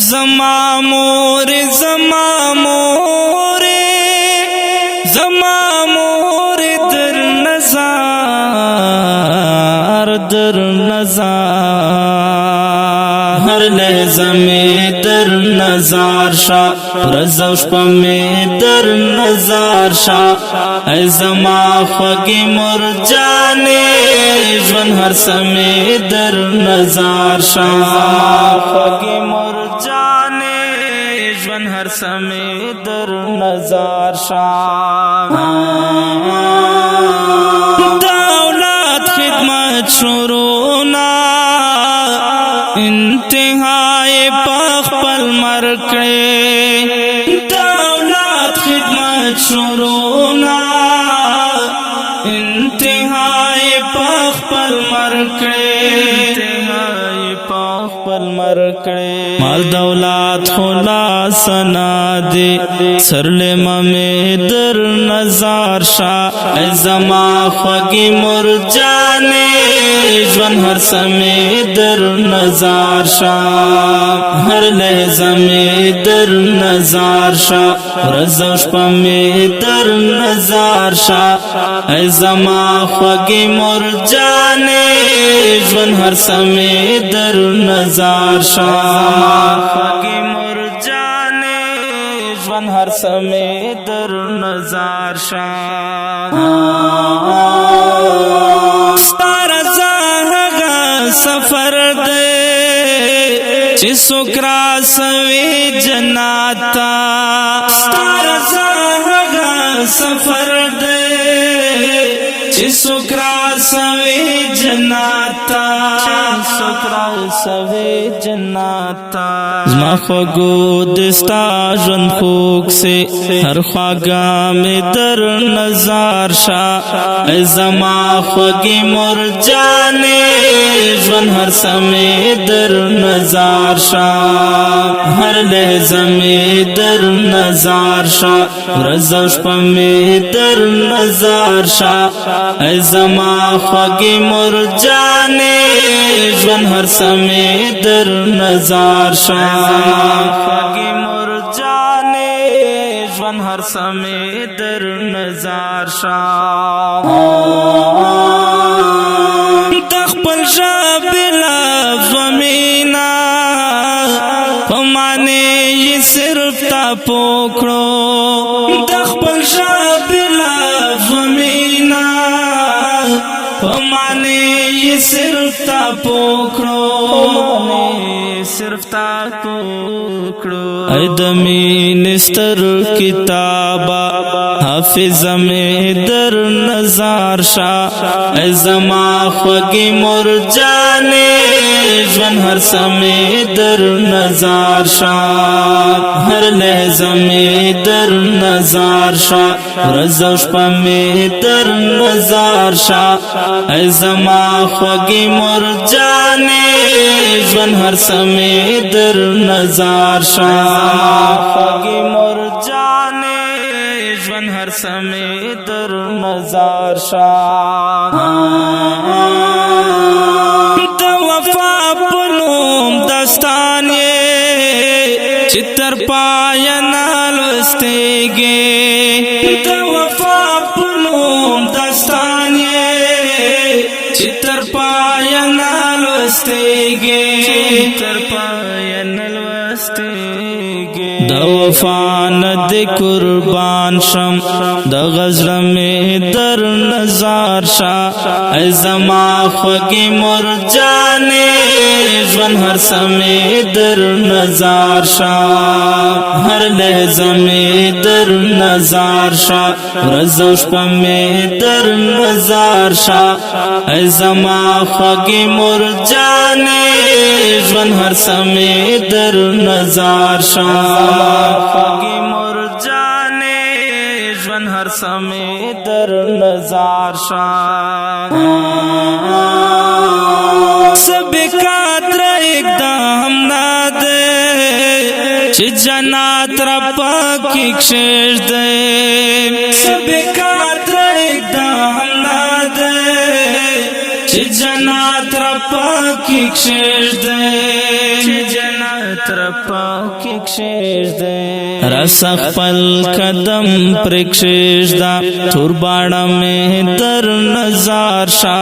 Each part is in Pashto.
زما مور زما مور زما مور در نظار هر لحظه میں در نظار شا رزوش پا میں در نظار شا ای زما خوگی مر جانے جون ہر سمے در نظار شا خوگی مر جانے جون ہر سمے در نظار شا دولت خدمت شروعنا انتہائی پاک پل مرکڑے دولت خدمت شروعنا انتہائی پاک پل مرکڑے انتہائی پاک پل مرکڑے مال دولت خلا سنا دے سرلما میں در نظار شا ای زما خوگی مر جانے جون ہر سمے در نظار شا ہر لحظہ میں در نظار شا رزوش پا میں در نظار شا ای زما خوگی مر جانے جون ہر سمے در نظار شا خوگی مر جانے جون ہر سمے در نظار شا سفر دے چی سکرا سوی جناتا سفر دے چی سکرا سوی جناتا سکرا سوی جناتا زما خوگو دستا جن خوک سے ہر خواگا میں در نظار شا ای زما خوگی مر جانے جون ہر سمے در نظار شا ہر لحظہ میں در نظار شا رزوش پا میں در نظار شا ای زما خوگی مر جانے جون ہر سمے در نظار شا خوگی مر جانے جون ہر سمے در نظار شا تخپل شابلا فمینا پمانے یہ صرف تا پوکڑو تخپل شابلا فمینا پمانے یہ صرف تا پوکڑو صرف تا پوکڑو اے دمی نستر کتابا حافظ میں در نظار شا ای زما خوگی مر جانے جون ہر سمے در نظار شا ہر لحظہ میں در نظار شا رزوش پا میں در نظار شا ای زما خوگی مر جانے جون ہر سمے در نظار شا خوگی مر جانے جون ہر سمے در نظار شا دا وفا پنوم دستان یہ چتر پایا نال وستیگے دا وفا پنوم دستان یہ چتر پایا نال وستیگے چتر پایا نال وستیگے دا وفا ند قربان شم دا غزل میں در نظار شا ای زما خوگی مر جانے جون ہر سمے در نظار شا ہر لحظہ میں در نظار شا رزوش پا میں در نظار شا ای زما خوگی مر جانے جون ہر سمے در نظار شا خوگی مر جانے جون ہر سمے در نظار شا سب قادر ایک دام نہ دے چی جنات ربا کی کشش دے سب قادر ایک دام نہ دے چی جنات ربا کی کشش دے چی جنات ترپاو کی کشیش دے رسخ پل قدم پرکشیش دا تورباڑا میں در نظار شا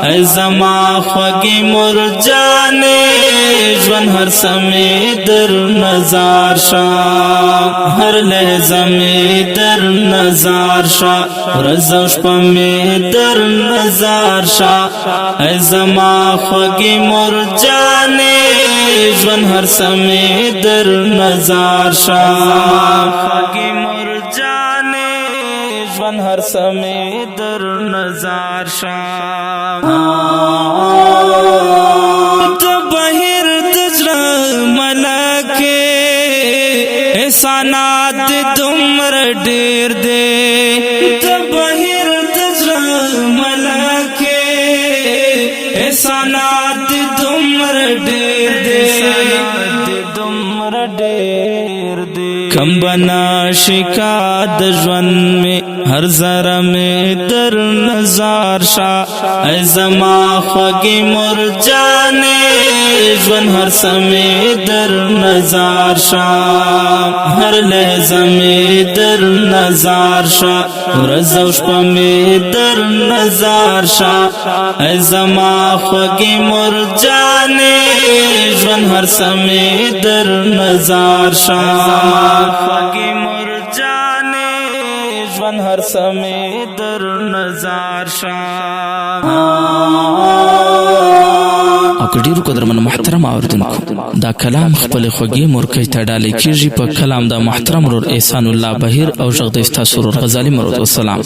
اے زما خوگی مرجانے جون ہر سمی در نظار شا ہر لحظہ میں در نظار شا رزوش پا میں در نظار شا اے زما خوگی مرجانے جون ہر سمی در نظار شا خوگی مرجانے جون ہر سمی در نظار شا بہر دجر ملکے احسانات دمر ڈیر دے بہر دجر ملکے احسانات دمر ڈیر دے دمر ڈیر دے کم بنا شکا دجون میں ہر ذرہ میں در نظار شا اے زما خوگی مرجانے جون ہر سمی در نظار شا ہر لحظہ میں در نظار شا رزوش پا میں در نظار شا اے زما خوگی مرجانے جون ہر سمی در نظار شا خوگی مرجانے جون ہر سمی در نظار شا او که ډیرو قدرمنو محترم اوریدونکو دا کلام خپل خوږې مورکۍ ته ډالۍ کیږي په کلام دا محترم ورور احسان الله بهیر او غږ د ستاسو ورور غزالي مرود والسلام.